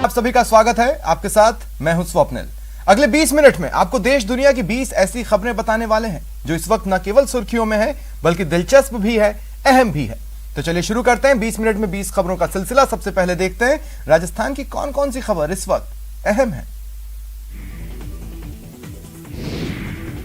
आप सभी का स्वागत है। आपके साथ मैं हूं स्वप्निल। अगले 20 मिनट में आपको देश दुनिया की 20 ऐसी खबरें बताने वाले हैं जो इस वक्त न केवल सुर्खियों में है बल्कि दिलचस्प भी है, अहम भी है। तो चलिए शुरू करते हैं 20 मिनट में 20 खबरों का सिलसिला। सबसे पहले देखते हैं राजस्थान की कौन कौन सी खबर इस वक्त अहम है।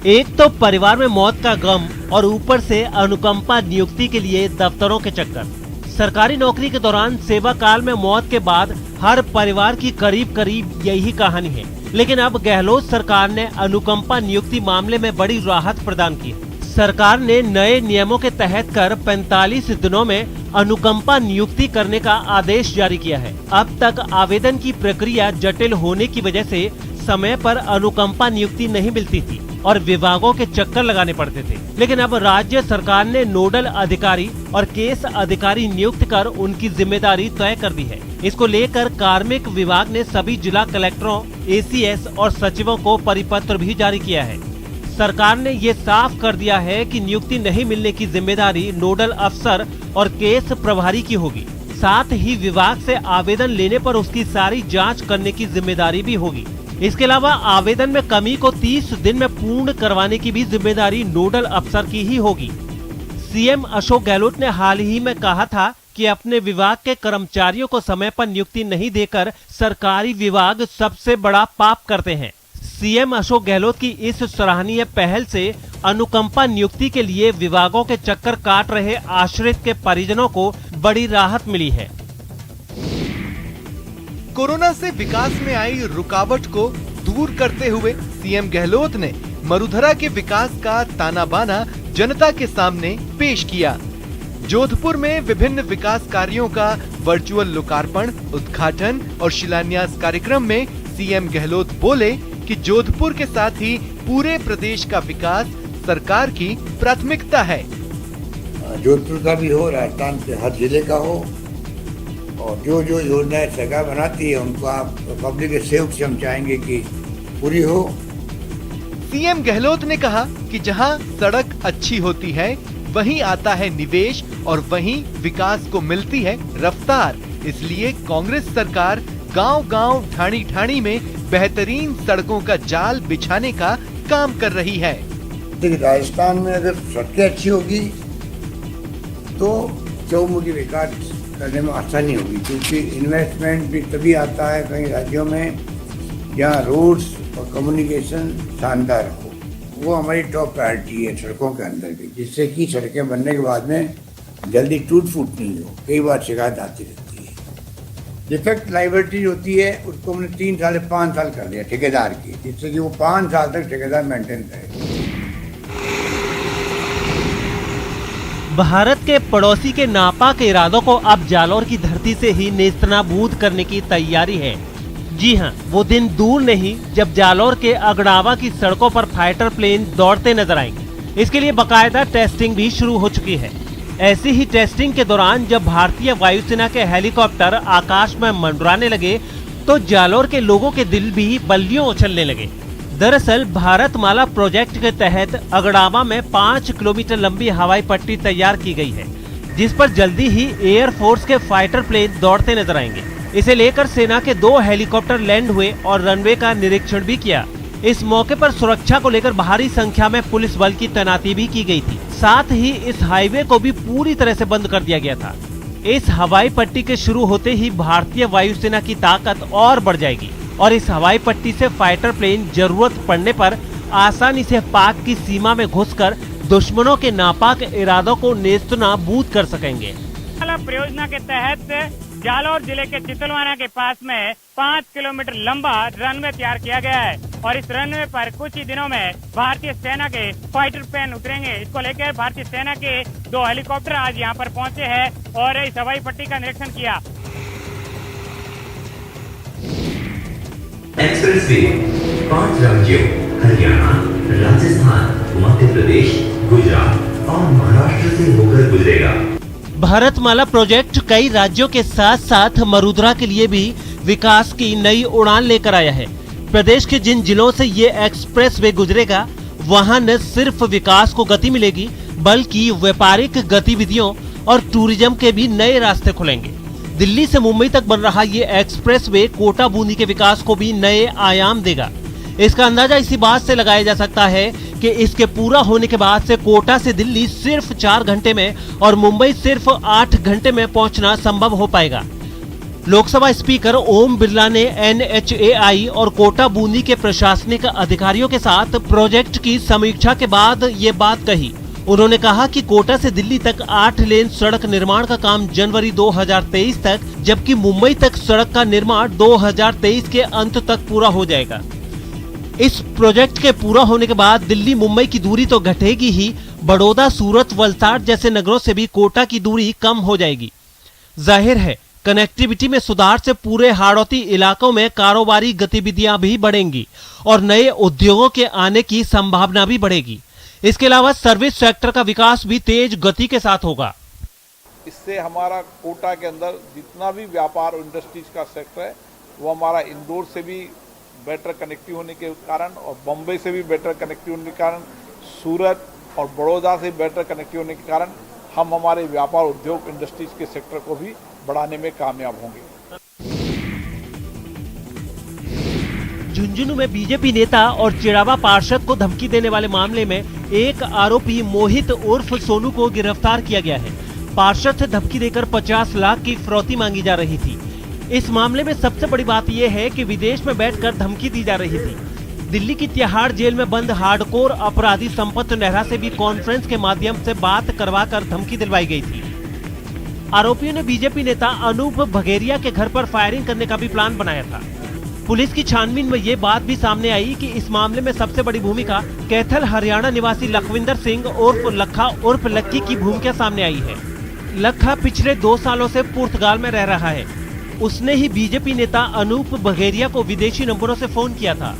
एक तो परिवार में मौत का गम और ऊपर से अनुकंपा नियुक्ति के लिए दफ्तरों के चक्कर। सरकारी नौकरी के दौरान सेवा काल में मौत के बाद हर परिवार की करीब करीब यही कहानी है। लेकिन अब गहलोत सरकार ने अनुकंपा नियुक्ति मामले में बड़ी राहत प्रदान की। सरकार ने नए नियमों के तहत कर 45 दिनों में अनुकंपा नियुक्ति करने का आदेश जारी किया है। अब तक आवेदन की प्रक्रिया जटिल होने की वजह से समय पर अनुकंपा नियुक्ति नहीं मिलती थी और विभागों के चक्कर लगाने पड़ते थे। लेकिन अब राज्य सरकार ने नोडल अधिकारी और केस अधिकारी नियुक्त कर उनकी जिम्मेदारी तय कर दी है। इसको लेकर कार्मिक विभाग ने सभी जिला कलेक्टरों, एसीएस और सचिवों को परिपत्र भी जारी किया है। सरकार ने ये साफ कर दिया है कि नियुक्ति नहीं मिलने की जिम्मेदारी नोडल अफसर और केस प्रभारी की होगी। साथ ही विभाग से आवेदन लेने पर उसकी सारी जाँच करने की जिम्मेदारी भी होगी। इसके अलावा आवेदन में कमी को 30 दिन में पूर्ण करवाने की भी जिम्मेदारी नोडल अफसर की ही होगी। सीएम अशोक गहलोत ने हाल ही में कहा था कि अपने विभाग के कर्मचारियों को समय पर नियुक्ति नहीं देकर सरकारी विभाग सबसे बड़ा पाप करते हैं। सीएम अशोक गहलोत की इस सराहनीय पहल से अनुकंपा नियुक्ति के लिए विभागों के चक्कर काट रहे आश्रित के परिजनों को बड़ी राहत मिली है। कोरोना से विकास में आई रुकावट को दूर करते हुए सीएम गहलोत ने मरुधरा के विकास का ताना बाना जनता के सामने पेश किया। जोधपुर में विभिन्न विकास कार्यों का वर्चुअल लोकार्पण, उद्घाटन और शिलान्यास कार्यक्रम में सीएम गहलोत बोले कि जोधपुर के साथ ही पूरे प्रदेश का विकास सरकार की प्राथमिकता है। जोधपुर का भी हो, राजस्थान के हर जिले का हो, और जो जो योजनाएं सरकार बनाती है उनको आप पब्लिक के सहयोग से हम चाहेंगे कि पूरी हो। सीएम गहलोत ने कहा कि जहां सड़क अच्छी होती है वहीं आता है निवेश और वहीं विकास को मिलती है रफ्तार। इसलिए कांग्रेस सरकार गांव-गांव, ढाणी-ढाणी में बेहतरीन सड़कों का जाल बिछाने का काम कर रही है। देखिए, राजस्थान में अगर सड़कें अच्छी होगी तो चौमुखी विकास करने में आसानी होगी, क्योंकि इन्वेस्टमेंट भी तभी आता है कई राज्यों में जहाँ रोड्स और कम्युनिकेशन शानदार हो। वो हमारी टॉप प्रायोरिटी है सड़कों के अंदर भी, जिससे कि सड़कें बनने के बाद में जल्दी टूट फूट नहीं हो। कई बार शिकायत आती रहती है। डिफेक्ट लाइबिलिटी होती है उसको हमने 3 साल 5 साल कर दिया ठेकेदार की, जिससे कि वो 5 साल तक ठेकेदार मेंटेन करे। भारत के पड़ोसी के नापाक इरादों को अब जालौर की धरती से ही नेस्तनाबूद करने की तैयारी है। जी हां, वो दिन दूर नहीं जब जालौर के अगड़ावा की सड़कों पर फाइटर प्लेन दौड़ते नजर आएंगे। इसके लिए बाकायदा टेस्टिंग भी शुरू हो चुकी है। ऐसी ही टेस्टिंग के दौरान जब भारतीय वायुसेना के हेलीकॉप्टर आकाश में मंडराने लगे तो जालौर के लोगों के दिल भी बल्लियों उछलने लगे। दरअसल भारतमाला प्रोजेक्ट के तहत अगड़ावा में 5 किलोमीटर लंबी हवाई पट्टी तैयार की गई है, जिस पर जल्दी ही एयरफोर्स के फाइटर प्लेन दौड़ते नजर आएंगे। इसे लेकर सेना के 2 हेलीकॉप्टर लैंड हुए और रनवे का निरीक्षण भी किया। इस मौके पर सुरक्षा को लेकर भारी संख्या में पुलिस बल की तैनाती भी की गई थी। साथ ही इस हाईवे को भी पूरी तरह से बंद कर दिया गया था। इस हवाई पट्टी के शुरू होते ही भारतीय वायुसेना की ताकत और बढ़ जाएगी और इस हवाई पट्टी से फाइटर प्लेन जरूरत पड़ने पर आसानी से पाक की सीमा में घुसकर दुश्मनों के नापाक इरादों को नेस्तनाबूद कर सकेंगे। परियोजना के तहत जालौर जिले के चितलवाना के पास में 5 किलोमीटर लंबा रनवे तैयार किया गया है और इस रनवे पर कुछ ही दिनों में भारतीय सेना के फाइटर प्लेन उतरेंगे। इसको लेकर भारतीय सेना के 2 हेलीकॉप्टर आज यहाँ पर पहुँचे हैं और इस हवाई पट्टी का निरीक्षण किया। एक्सप्रेसवे 5 राज्यों हरियाणा, राजस्थान, मध्य प्रदेश, गुजरात और महाराष्ट्र से होकर गुजरेगा। भारतमाला प्रोजेक्ट कई राज्यों के साथ साथ मरुधरा के लिए भी विकास की नई उड़ान लेकर आया है। प्रदेश के जिन जिलों से ये एक्सप्रेसवे गुजरेगा वहां न सिर्फ विकास को गति मिलेगी बल्कि व्यापारिक गतिविधियों और टूरिज्म के भी नए रास्ते खुलेंगे। दिल्ली से मुंबई तक बन रहा ये एक्सप्रेसवे कोटा बूंदी के विकास को भी नए आयाम देगा। इसका अंदाजा इसी बात से लगाया जा सकता है कि इसके पूरा होने के बाद से कोटा से दिल्ली सिर्फ 4 घंटे में और मुंबई सिर्फ 8 घंटे में पहुंचना संभव हो पाएगा। लोकसभा स्पीकर ओम बिरला ने NHAI और कोटा बूंदी के प्रशासनिक अधिकारियों के साथ प्रोजेक्ट की समीक्षा के बाद ये बात कही। उन्होंने कहा कि कोटा से दिल्ली तक 8 लेन सड़क निर्माण का काम जनवरी 2023 तक, जबकि मुंबई तक सड़क का निर्माण 2023 के अंत तक पूरा हो जाएगा। इस प्रोजेक्ट के पूरा होने के बाद दिल्ली मुंबई की दूरी तो घटेगी ही, बड़ौदा, सूरत, वलसाड जैसे नगरों से भी कोटा की दूरी कम हो जाएगी। जाहिर है कनेक्टिविटी में सुधार से पूरे हाड़ौती इलाकों में कारोबारी गतिविधियां भी बढ़ेंगी और नए उद्योगों के आने की संभावना भी बढ़ेगी। इसके अलावा सर्विस सेक्टर का विकास भी तेज गति के साथ होगा। इससे हमारा कोटा के अंदर जितना भी व्यापार और इंडस्ट्रीज का सेक्टर है वो हमारा इंदौर से भी बेटर कनेक्टिव होने के कारण और बम्बई से भी बेटर कनेक्टिव होने के कारण, सूरत और बड़ौदा से बेटर कनेक्टिव होने के कारण हम हमारे व्यापार, उद्योग, इंडस्ट्रीज के सेक्टर को भी बढ़ाने में कामयाब होंगे। झुंझुनू में बीजेपी नेता और चिड़ावा पार्षद को धमकी देने वाले मामले में एक आरोपी मोहित उर्फ सोनू को गिरफ्तार किया गया है। पार्षद से धमकी देकर 50 लाख की फिरौती मांगी जा रही थी। इस मामले में सबसे बड़ी बात यह है कि विदेश में बैठकर धमकी दी जा रही थी। दिल्ली की तिहाड़ जेल में बंद हार्डकोर अपराधी संपत नेहरा से भी कॉन्फ्रेंस के माध्यम से बात करवाकर धमकी दिलवाई गई थी। आरोपियों ने बीजेपी नेता अनूप बघेरिया के घर पर फायरिंग करने का भी प्लान बनाया था। पुलिस की छानबीन में ये बात भी सामने आई कि इस मामले में सबसे बड़ी भूमिका कैथल हरियाणा निवासी लखविंदर सिंह उर्फ लखा उर्फ लक्की की भूमिका सामने आई है। लखा पिछले 2 सालों से पुर्तगाल में रह रहा है। उसने ही बीजेपी नेता अनूप बघेरिया को विदेशी नंबरों से फोन किया था।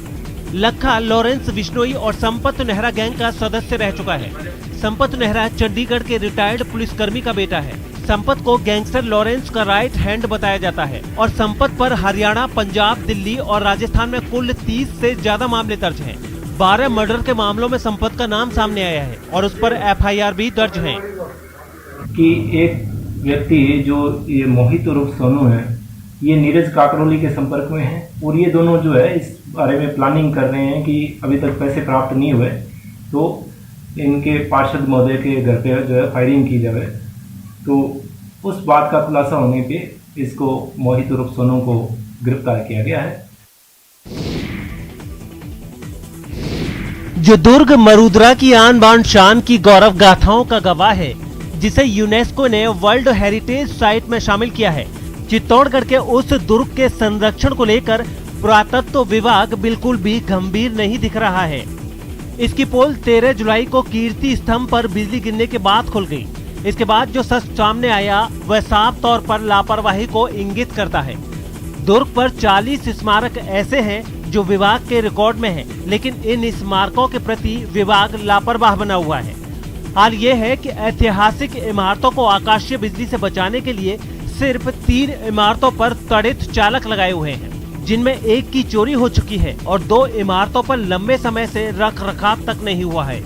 लखा लॉरेंस बिश्नोई और संपत नेहरा गैंग का सदस्य रह चुका है। संपत नेहरा चंडीगढ़ के रिटायर्ड पुलिसकर्मी का बेटा है। संपत को गैंगस्टर लॉरेंस का राइट हैंड बताया जाता है और संपत पर हरियाणा, पंजाब, दिल्ली और राजस्थान में कुल 30 से ज्यादा मामले दर्ज हैं। 12 मर्डर के मामलों में संपत का नाम सामने आया है और उस पर FIR भी दर्ज है। कि एक व्यक्ति जो ये मोहित उर्फ सोनू है, ये नीरज काकरोली के संपर्क में है और ये दोनों जो है इस बारे में प्लानिंग कर रहे हैं कि अभी तक पैसे प्राप्त नहीं हुए तो इनके पार्षद महोदय के घर पे जो है फायरिंग की जाए। तो उस बात का खुलासा होने पे इसको मोहित उर्फ सोनू को गिरफ्तार किया गया है। जो दुर्ग मरुद्रा की आन बान शान की गौरव गाथाओं का गवाह है, जिसे यूनेस्को ने वर्ल्ड हेरिटेज साइट में शामिल किया है, चित्तौड़गढ़ के उस दुर्ग के संरक्षण को लेकर पुरातत्व विभाग बिल्कुल भी गंभीर नहीं दिख रहा है। इसकी पोल 13 जुलाई को कीर्ति स्तंभ पर बिजली गिरने के बाद खुल गई। इसके बाद जो सच सामने आया वह साफ तौर पर लापरवाही को इंगित करता है। दुर्ग पर 40 स्मारक ऐसे हैं जो विभाग के रिकॉर्ड में हैं, लेकिन इन स्मारकों के प्रति विभाग लापरवाह बना हुआ है। हाल ये है कि ऐतिहासिक इमारतों को आकाशीय बिजली से बचाने के लिए सिर्फ 3 इमारतों पर त्वरित चालक लगाए हुए हैं, जिनमें एक की चोरी हो चुकी है और 2 इमारतों पर लंबे समय से रख रखाव तक नहीं हुआ है।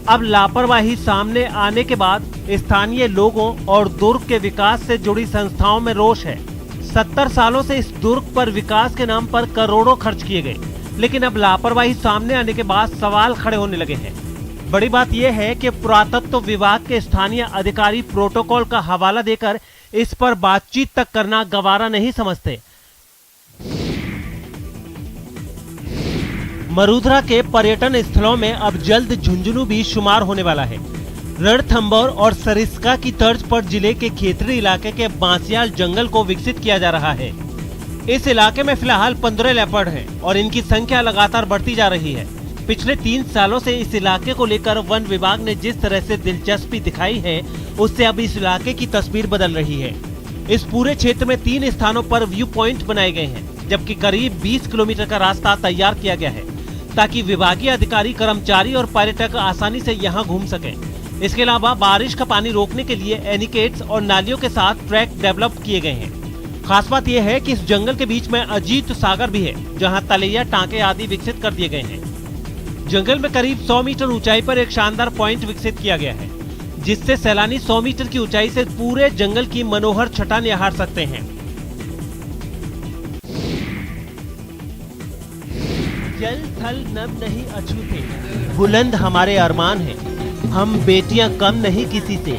अब लापरवाही सामने आने के बाद स्थानीय लोगों और दुर्ग के विकास से जुड़ी संस्थाओं में रोष है। 70 सालों से इस दुर्ग पर विकास के नाम पर करोड़ों खर्च किए गए, लेकिन अब लापरवाही सामने आने के बाद सवाल खड़े होने लगे हैं। बड़ी बात यह है कि पुरातत्व विभाग के स्थानीय अधिकारी प्रोटोकॉल का हवाला देकर इस पर बातचीत तक करना गवारा नहीं समझते। मरुधरा के पर्यटन स्थलों में अब जल्द झुंझुनू भी शुमार होने वाला है। रणथंभौर और सरिस्का की तर्ज पर जिले के खेतरी इलाके के बांसियाल जंगल को विकसित किया जा रहा है। इस इलाके में फिलहाल 15 लेपर्ड हैं और इनकी संख्या लगातार बढ़ती जा रही है। पिछले 3 सालों से इस इलाके को लेकर वन विभाग ने जिस तरह से दिलचस्पी दिखाई है, उससे अब इस इलाके की तस्वीर बदल रही है। इस पूरे क्षेत्र में 3 स्थानों पर व्यू पॉइंट बनाए गए हैं, जबकि करीब 20 किलोमीटर का रास्ता तैयार किया गया है ताकि विभागीय अधिकारी, कर्मचारी और पर्यटक आसानी से यहाँ घूम सकें। इसके अलावा बारिश का पानी रोकने के लिए एनिकेट्स और नालियों के साथ ट्रैक डेवलप किए गए हैं। खास बात यह है कि इस जंगल के बीच में अजीत सागर भी है, जहाँ तलैया, टांके आदि विकसित कर दिए गए हैं। जंगल में करीब 100 मीटर ऊंचाई पर एक शानदार पॉइंट विकसित किया गया है, जिससे सैलानी 100 मीटर की ऊंचाई से पूरे जंगल की मनोहर छटा निहार सकते हैं। जल थल नभ नहीं अछूते, बुलंद हमारे अरमान हैं। हम बेटियां कम नहीं किसी से,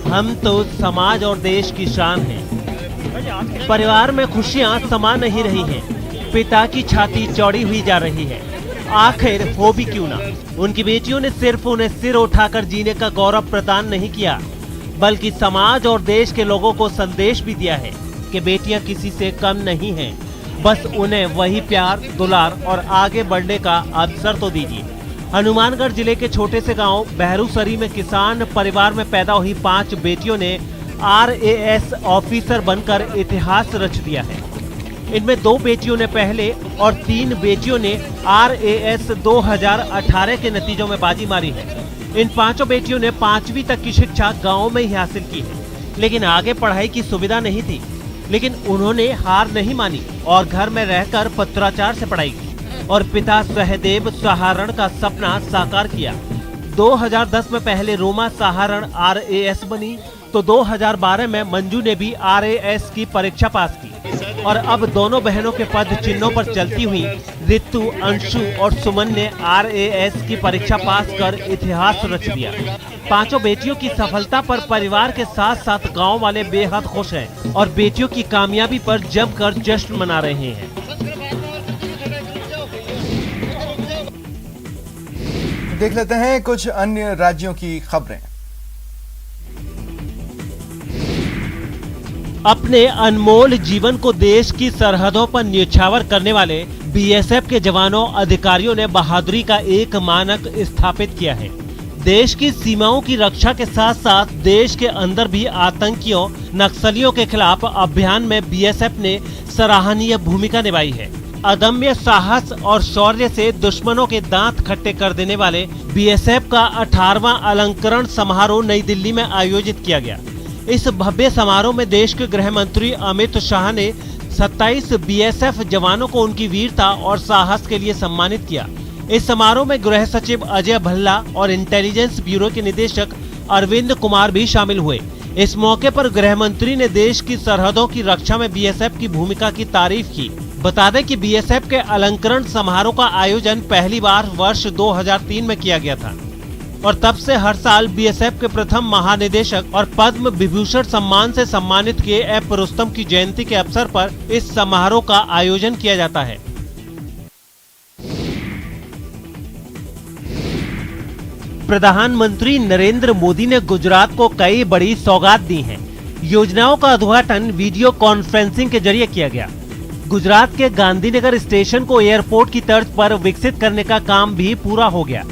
हम तो समाज और देश की शान हैं। परिवार में खुशियां समा नहीं रही हैं, पिता की छाती चौड़ी हुई जा रही है। आखिर हो भी क्यों ना, उनकी बेटियों ने सिर्फ उन्हें सिर उठाकर जीने का गौरव प्रदान नहीं किया, बल्कि समाज और देश के लोगों को संदेश भी दिया है कि बेटियां किसी से कम नहीं हैं। बस उन्हें वही प्यार, दुलार और आगे बढ़ने का अवसर तो दीजिए। हनुमानगढ़ जिले के छोटे से गांव बहरूसरी में किसान परिवार में पैदा हुई 5 बेटियों ने RAS ऑफिसर बनकर इतिहास रच दिया है। इनमें 2 बेटियों ने पहले और 3 बेटियों ने RAS 2018 के नतीजों में बाजी मारी है। इन 5 बेटियों ने 5वीं तक की शिक्षा गाँव में ही हासिल की है, लेकिन आगे पढ़ाई की सुविधा नहीं थी। लेकिन उन्होंने हार नहीं मानी और घर में रहकर पत्राचार से पढ़ाई की और पिता सहदेव सहारण का सपना साकार किया। 2010 में पहले रोमा सहारण RAS बनी तो 2012 में मंजू ने भी RAS की परीक्षा पास की और अब दोनों बहनों के पद चिन्हों पर चलती हुई रितु, अंशु और सुमन ने RAS की परीक्षा पास कर इतिहास रच दिया। 5 बेटियों की सफलता पर परिवार के साथ साथ गांव वाले बेहद खुश हैं और बेटियों की कामयाबी पर जमकर जश्न मना रहे हैं। देख लेते हैं कुछ अन्य राज्यों की खबरें। अपने अनमोल जीवन को देश की सरहदों पर न्यौछावर करने वाले BSF के जवानों अधिकारियों ने बहादुरी का एक मानक स्थापित किया है। देश की सीमाओं की रक्षा के साथ साथ देश के अंदर भी आतंकियों, नक्सलियों के खिलाफ अभियान में BSF ने सराहनीय भूमिका निभाई है। अदम्य साहस और शौर्य से दुश्मनों के दांत खट्टे कर देने वाले BSF का 18वां अलंकरण समारोह नई दिल्ली में आयोजित किया गया। इस भव्य समारोह में देश के गृह मंत्री अमित शाह ने 27 BSF जवानों को उनकी वीरता और साहस के लिए सम्मानित किया। इस समारोह में गृह सचिव अजय भल्ला और इंटेलिजेंस ब्यूरो के निदेशक अरविंद कुमार भी शामिल हुए। इस मौके पर गृह मंत्री ने देश की सरहदों की रक्षा में BSF की भूमिका की तारीफ की। बता दें कि BSF के अलंकरण समारोह का आयोजन पहली बार वर्ष 2003 में किया गया था और तब से हर साल BSF के प्रथम महानिदेशक और पद्म विभूषण सम्मान से सम्मानित KF रुस्तम की जयंती के अवसर पर इस समारोह का आयोजन किया जाता है। प्रधानमंत्री नरेंद्र मोदी ने गुजरात को कई बड़ी सौगात दी हैं। योजनाओं का उद्घाटन वीडियो कॉन्फ्रेंसिंग के जरिए किया गया। गुजरात के गांधीनगर स्टेशन को एयरपोर्ट की तर्ज पर विकसित करने का काम भी पूरा हो गया।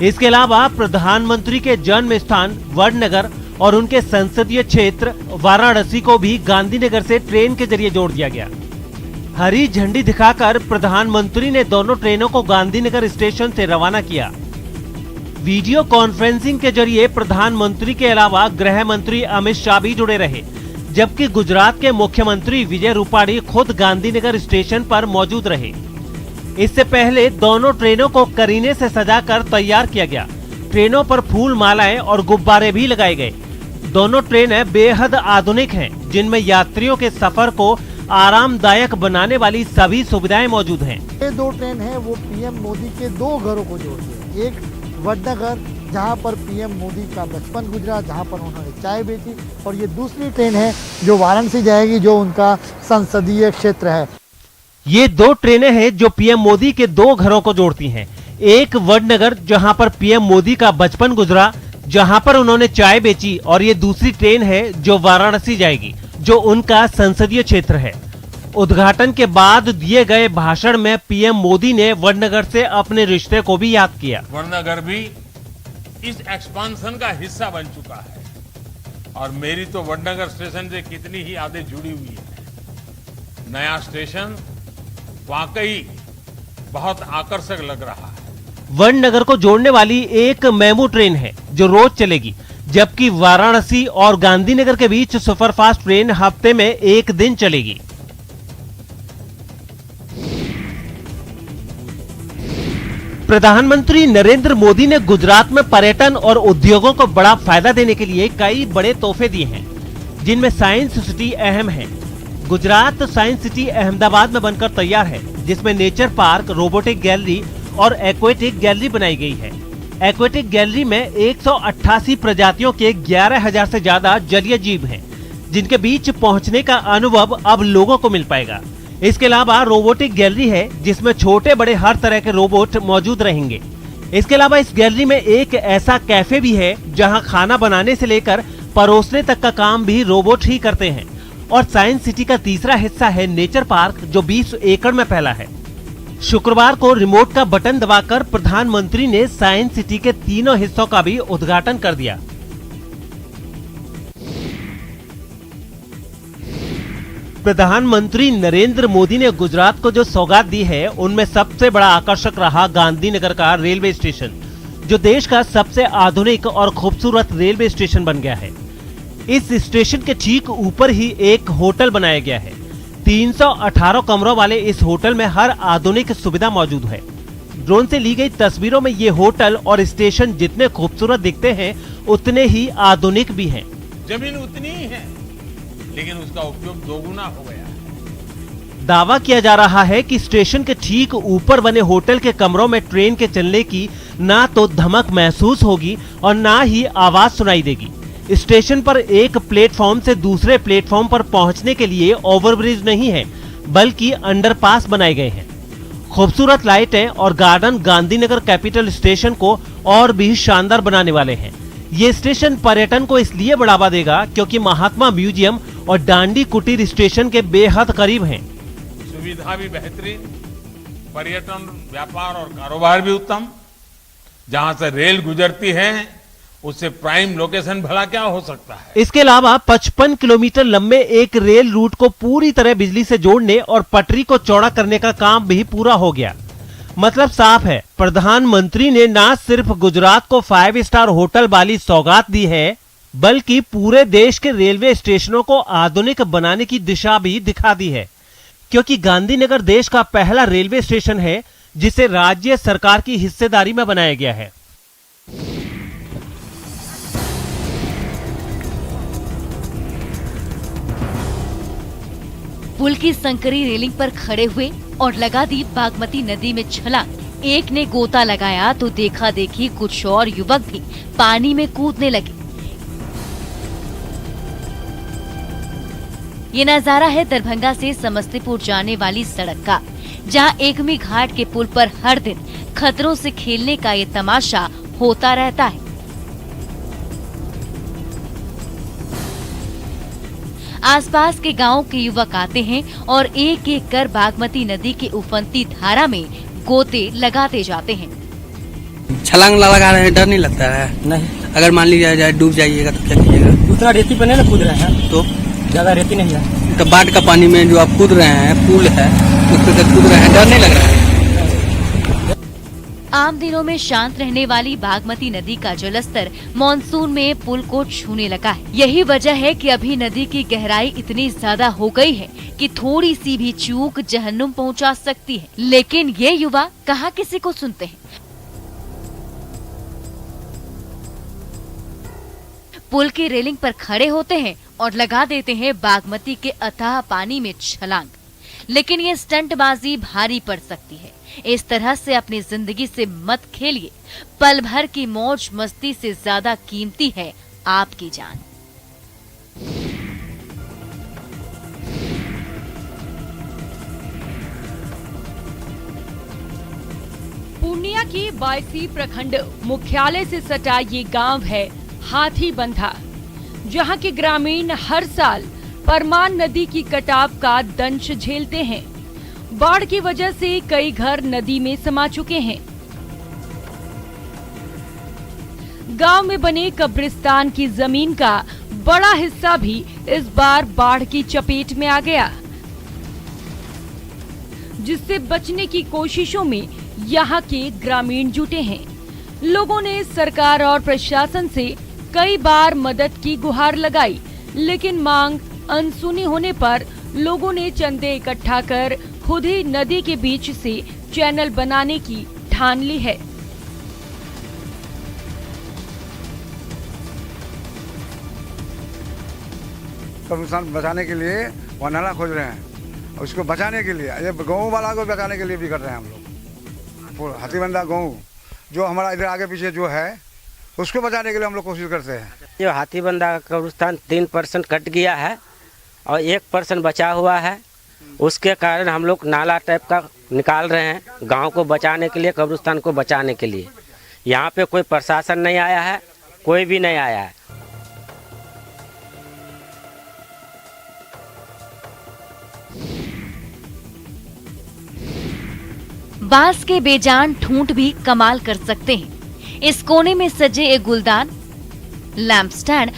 इसके अलावा प्रधानमंत्री के जन्म स्थान वडनगर और उनके संसदीय क्षेत्र वाराणसी को भी गांधीनगर से ट्रेन के जरिए जोड़ दिया गया। हरी झंडी दिखाकर प्रधानमंत्री ने दोनों ट्रेनों को गांधीनगर स्टेशन से रवाना किया। वीडियो कॉन्फ्रेंसिंग के जरिए प्रधानमंत्री के अलावा गृह मंत्री अमित शाह भी जुड़े रहे, जबकि गुजरात के मुख्यमंत्री विजय रूपाणी खुद गांधीनगर स्टेशन पर मौजूद रहे। इससे पहले दोनों ट्रेनों को करीने से सजाकर तैयार किया गया। ट्रेनों पर फूल मालाएं और गुब्बारे भी लगाए गए। दोनों ट्रेनें बेहद आधुनिक हैं, जिनमें यात्रियों के सफर को आरामदायक बनाने वाली सभी सुविधाएं मौजूद हैं। ये 2 ट्रेन है वो PM मोदी के 2 घरों को जोड़ती है। एक वडनगर जहाँ पर PM मोदी का बचपन गुजरा, जहाँ पर उन्होंने चाय बेची, और ये दूसरी ट्रेन है जो वाराणसी जाएगी, जो उनका संसदीय क्षेत्र है। ये 2 ट्रेनें हैं जो PM मोदी के 2 घरों को जोड़ती हैं। एक वडनगर जहां पर PM मोदी का बचपन गुजरा, जहां पर उन्होंने चाय बेची, और ये दूसरी ट्रेन है जो वाराणसी जाएगी, जो उनका संसदीय क्षेत्र है। उद्घाटन के बाद दिए गए भाषण में PM मोदी ने वडनगर से अपने रिश्ते को भी याद किया। वडनगर भी इस एक्सपांशन का हिस्सा बन चुका है और मेरी तो वडनगर स्टेशन से कितनी ही यादें जुड़ी हुई है। नया स्टेशन वाकई बहुत आकर्षक लग रहा है। वडनगर को जोड़ने वाली एक मेमू ट्रेन है जो रोज चलेगी, जबकि वाराणसी और गांधीनगर के बीच सुपरफास्ट ट्रेन हफ्ते में 1 दिन चलेगी। प्रधानमंत्री नरेंद्र मोदी ने गुजरात में पर्यटन और उद्योगों को बड़ा फायदा देने के लिए कई बड़े तोहफे दिए हैं, जिनमें साइंस सिटी अहम है। गुजरात साइंस सिटी अहमदाबाद में बनकर तैयार है, जिसमें नेचर पार्क, रोबोटिक गैलरी और एक्वेटिक गैलरी बनाई गई है। एक्वेटिक गैलरी में 188 प्रजातियों के 11,000 से ज्यादा जलीय जीव हैं, जिनके बीच पहुंचने का अनुभव अब लोगों को मिल पाएगा। इसके अलावा रोबोटिक गैलरी है, जिसमें छोटे बड़े हर तरह के रोबोट मौजूद रहेंगे। इसके अलावा इस गैलरी में एक ऐसा कैफे भी है, जहां खाना बनाने से लेकर परोसने तक का काम भी रोबोट ही करते हैं। और साइंस सिटी का तीसरा हिस्सा है नेचर पार्क, जो 20 एकड़ में फैला है। शुक्रवार को रिमोट का बटन दबाकर प्रधानमंत्री ने साइंस सिटी के तीनों हिस्सों का भी उद्घाटन कर दिया। प्रधानमंत्री नरेंद्र मोदी ने गुजरात को जो सौगात दी है, उनमें सबसे बड़ा आकर्षक रहा गांधीनगर का रेलवे स्टेशन, जो देश का सबसे आधुनिक और खूबसूरत रेलवे स्टेशन बन गया है। इस स्टेशन के ठीक ऊपर ही एक होटल बनाया गया है। 318 कमरों वाले इस होटल में हर आधुनिक सुविधा मौजूद है। ड्रोन से ली गई तस्वीरों में ये होटल और स्टेशन जितने खूबसूरत दिखते हैं, उतने ही आधुनिक भी हैं। जमीन उतनी ही है, लेकिन उसका उपयोग दोगुना हो गया है। दावा किया जा रहा है कि स्टेशन के ठीक ऊपर बने होटल के कमरों में ट्रेन के चलने की ना तो धमक महसूस होगी और ना ही आवाज सुनाई देगी। स्टेशन पर एक प्लेटफॉर्म से दूसरे प्लेटफॉर्म पर पहुंचने के लिए ओवरब्रिज नहीं है, बल्कि अंडरपास बनाए गए हैं। खूबसूरत लाइटें और गार्डन गांधीनगर कैपिटल स्टेशन को और भी शानदार बनाने वाले हैं। ये स्टेशन पर्यटन को इसलिए बढ़ावा देगा क्योंकि महात्मा म्यूजियम और डांडी कुटीर स्टेशन के बेहद करीब हैं। सुविधा भी बेहतरीन, पर्यटन, व्यापार और कारोबार भी उत्तम। जहां से रेल गुजरती है, उससे प्राइम लोकेशन भला क्या हो सकता है। इसके अलावा 55 किलोमीटर लंबे एक रेल रूट को पूरी तरह बिजली से जोड़ने और पटरी को चौड़ा करने का काम भी पूरा हो गया। मतलब साफ है, प्रधानमंत्री ने ना सिर्फ गुजरात को 5 स्टार होटल वाली सौगात दी है, बल्कि पूरे देश के रेलवे स्टेशनों को आधुनिक बनाने की दिशा भी दिखा दी है। क्योंकि गांधीनगर देश का पहला रेलवे स्टेशन है जिसे राज्य सरकार की हिस्सेदारी में बनाया गया है। पुल की संकरी रेलिंग पर खड़े हुए और लगा दी बागमती नदी में छलांग। एक ने गोता लगाया तो देखा देखी कुछ और युवक भी पानी में कूदने लगे। ये नजारा है दरभंगा से समस्तीपुर जाने वाली सड़क का, जहां एकमी घाट के पुल पर हर दिन खतरों से खेलने का ये तमाशा होता रहता है। आसपास के गांवों के युवक आते हैं और एक एक कर बागमती नदी की उफनती धारा में गोते लगाते जाते हैं। छलांग लगा रहे हैं, डर नहीं लगता है? नहीं। अगर मान लीजिए जाए डूब जाइएगा तो क्या कीजिएगा? उतना रेती पर नहीं कूद रहे हैं, तो ज्यादा रेती नहीं है। तो बाढ़ का पानी में जो आप कूद रहे हैं, पुल है उस पर कूद रहे हैं, डर नहीं लग रहा है? आम दिनों में शांत रहने वाली बागमती नदी का जलस्तर मानसून में पुल को छूने लगा है। यही वजह है कि अभी नदी की गहराई इतनी ज्यादा हो गई है कि थोड़ी सी भी चूक जहन्नुम पहुंचा सकती है। लेकिन ये युवा कहाँ किसी को सुनते हैं। पुल की रेलिंग पर खड़े होते हैं और लगा देते हैं बागमती के अथाह पानी में छलांग। लेकिन ये स्टंटबाजी भारी पड़ सकती है। इस तरह से अपनी जिंदगी से मत खेलिए। पल भर की मौज मस्ती से ज्यादा कीमती है आपकी जान। पूर्णिया की बायसी प्रखंड मुख्यालय से सटा ये गांव है हाथीबंधा, जहां के ग्रामीण हर साल परमान नदी की कटाव का दंश झेलते हैं। बाढ़ की वजह से कई घर नदी में समा चुके हैं। गांव में बने कब्रिस्तान की जमीन का बड़ा हिस्सा भी इस बार बाढ़ की चपेट में आ गया, जिससे बचने की कोशिशों में यहाँ के ग्रामीण जुटे हैं। लोगों ने सरकार और प्रशासन से कई बार मदद की गुहार लगाई, लेकिन मांग अनसुनी होने पर लोगों ने चंदे इकट्ठा कर खुद ही नदी के बीच से चैनल बनाने की ठान ली है। नुकसान बचाने के लिए वो नाला खोज रहे हैं, उसको बचाने के लिए, ये गाँव वाला को बचाने के लिए भी कर रहे हैं हम लोग। हाथीबंदा गाँव जो हमारा इधर आगे पीछे जो है उसको बचाने के लिए हम लोग कोशिश करते हैं। जो हाथीबंदा का कब्रिस्तान 3% कट गया है और 1% बचा हुआ है, उसके कारण हम लोग नाला टाइप का निकाल रहे हैं गांव को बचाने के लिए, कब्रिस्तान को बचाने के लिए। यहाँ पे कोई प्रशासन नहीं आया है, कोई भी नहीं आया है। बांस के बेजान ठूंठ भी कमाल कर सकते हैं। इस कोने में सजे एक गुलदान, लैंप स्टैंड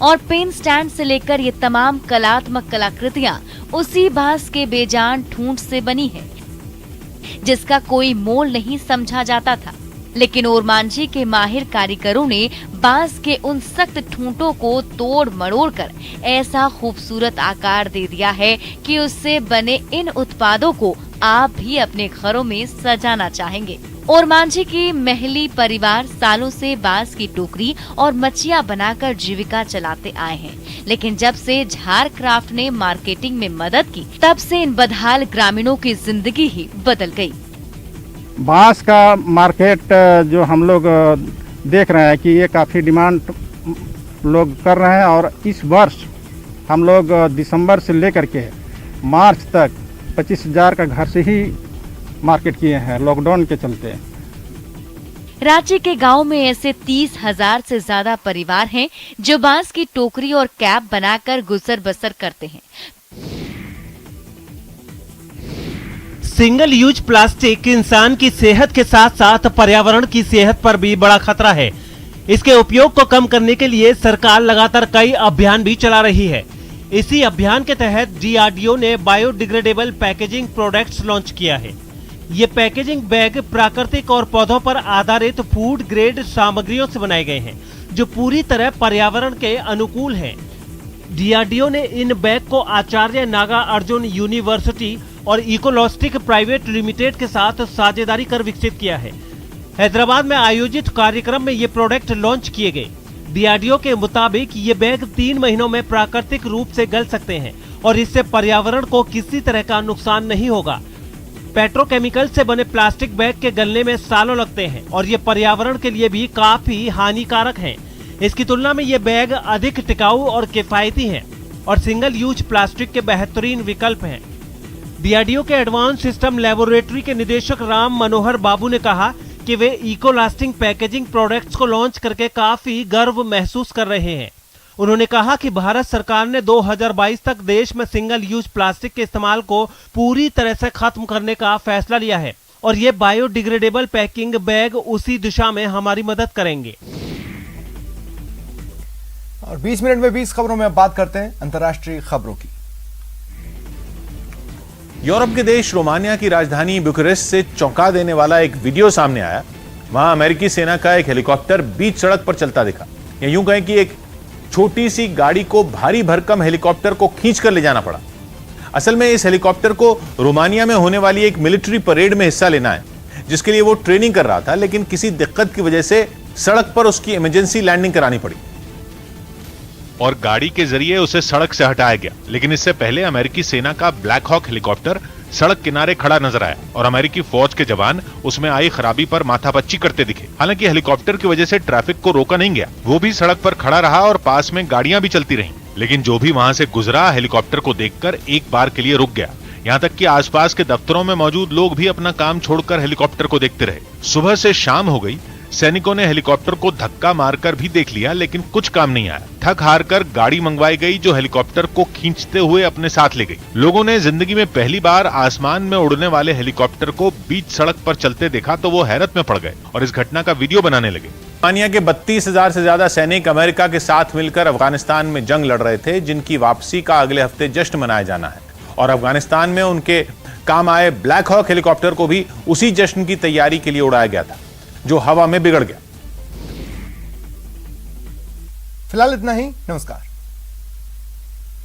और पेन स्टैंड से लेकर ये तमाम कलात्मक कलाकृतियां उसी बांस के बेजान ठूंठ से बनी है, जिसका कोई मोल नहीं समझा जाता था। लेकिन ओरमांझी के माहिर कारीगरों ने बांस के उन सख्त ठूंठों को तोड़ मरोड़ कर ऐसा खूबसूरत आकार दे दिया है कि उससे बने इन उत्पादों को आप भी अपने घरों में सजाना चाहेंगे। ओरमांझी की महली परिवार सालों से बांस की टोकरी और मचिया बनाकर जीविका चलाते आए हैं, लेकिन जब से झार क्राफ्ट ने मार्केटिंग में मदद की, तब से इन बदहाल ग्रामीणों की जिंदगी ही बदल गई। बांस का मार्केट जो हम लोग देख रहे हैं कि ये काफ़ी डिमांड लोग कर रहे हैं, और इस वर्ष हम लोग दिसंबर से लेकर के मार्च तक 25,000 का घर से ही मार्केट किए हैं लॉकडाउन के चलते। रांची के गांव में ऐसे 30,000 से ज्यादा परिवार हैं जो बांस की टोकरी और कैप बनाकर गुजर बसर करते हैं। सिंगल यूज प्लास्टिक इंसान की सेहत के साथ साथ पर्यावरण की सेहत पर भी बड़ा खतरा है। इसके उपयोग को कम करने के लिए सरकार लगातार कई अभियान भी चला रही है। इसी अभियान के तहत DRDO ने बायोडिग्रेडेबल पैकेजिंग प्रोडक्ट्स लॉन्च किया है। ये पैकेजिंग बैग प्राकृतिक और पौधों पर आधारित फूड ग्रेड सामग्रियों से बनाए गए हैं, जो पूरी तरह पर्यावरण के अनुकूल हैं। DRDO ने इन बैग को आचार्य नागा अर्जुन यूनिवर्सिटी और इकोलॉजिस्टिक प्राइवेट लिमिटेड के साथ साझेदारी कर विकसित किया है। हैदराबाद में आयोजित कार्यक्रम में ये प्रोडक्ट लॉन्च किए गए। DRDO के मुताबिक ये बैग 3 महीनों में प्राकृतिक रूप से गल सकते हैं और इससे पर्यावरण को किसी तरह का नुकसान नहीं होगा। पेट्रोकेमिकल से बने प्लास्टिक बैग के गलने में सालों लगते हैं और ये पर्यावरण के लिए भी काफी हानिकारक हैं। इसकी तुलना में ये बैग अधिक टिकाऊ और किफायती हैं और सिंगल यूज प्लास्टिक के बेहतरीन विकल्प हैं। DRDO के एडवांस सिस्टम लेबोरेटरी के निदेशक राम मनोहर बाबू ने कहा कि वे इको लास्टिंग पैकेजिंग प्रोडक्ट्स को लॉन्च करके काफी गर्व महसूस कर रहे हैं। उन्होंने कहा कि भारत सरकार ने 2022 तक देश में सिंगल यूज प्लास्टिक के इस्तेमाल को पूरी तरह से खत्म करने का फैसला लिया है और ये बायोडिग्रेडेबल पैकिंग बैग उसी दिशा में हमारी मदद करेंगे। और 20 मिनट में 20 खबरों में अब बात करते हैं अंतर्राष्ट्रीय खबरों की। यूरोप के देश रोमानिया की राजधानी बुखारेस्ट से चौंका देने वाला एक वीडियो सामने आया। वहां अमेरिकी सेना का एक हेलीकॉप्टर बीच सड़क पर चलता दिखा। या यूं कहें कि एक छोटी सी गाड़ी को भारी भरकम हेलीकॉप्टर को खींचकर ले जाना पड़ा। असल में इस हेलीकॉप्टर को रोमानिया में होने वाली एक मिलिट्री परेड में हिस्सा लेना है, जिसके लिए वो ट्रेनिंग कर रहा था, लेकिन किसी दिक्कत की वजह से सड़क पर उसकी इमरजेंसी लैंडिंग करानी पड़ी और गाड़ी के जरिए उसे सड़क से हटाया गया। लेकिन इससे पहले अमेरिकी सेना का ब्लैक हॉक हेलीकॉप्टर सड़क किनारे खड़ा नजर आया और अमेरिकी फौज के जवान उसमें आई खराबी पर माथापच्ची करते दिखे। हालांकि हेलीकॉप्टर की वजह से ट्रैफिक को रोका नहीं गया, वो भी सड़क पर खड़ा रहा और पास में गाड़ियां भी चलती रहीं। लेकिन जो भी वहां से गुजरा हेलीकॉप्टर को देखकर एक बार के लिए रुक गया। यहाँ तक कि आसपास के दफ्तरों में मौजूद लोग भी अपना काम छोड़कर हेलीकॉप्टर को देखते रहे। सुबह से शाम हो गई, सैनिकों ने हेलीकॉप्टर को धक्का मारकर भी देख लिया, लेकिन कुछ काम नहीं आया। थक हार कर गाड़ी मंगवाई गई जो हेलीकॉप्टर को खींचते हुए अपने साथ ले गई। लोगों ने जिंदगी में पहली बार आसमान में उड़ने वाले हेलीकॉप्टर को बीच सड़क पर चलते देखा तो वो हैरत में पड़ गए और इस घटना का वीडियो बनाने लगे। रोमानिया के 32,000 से ज्यादा सैनिक अमेरिका के साथ मिलकर अफगानिस्तान में जंग लड़ रहे थे, जिनकी वापसी का अगले हफ्ते जश्न मनाया जाना है। और अफगानिस्तान में उनके काम आए ब्लैक हॉक हेलीकॉप्टर को भी उसी जश्न की तैयारी के लिए उड़ाया गया था, जो हवा में बिगड़ गया। फिलहाल इतना ही। नमस्कार।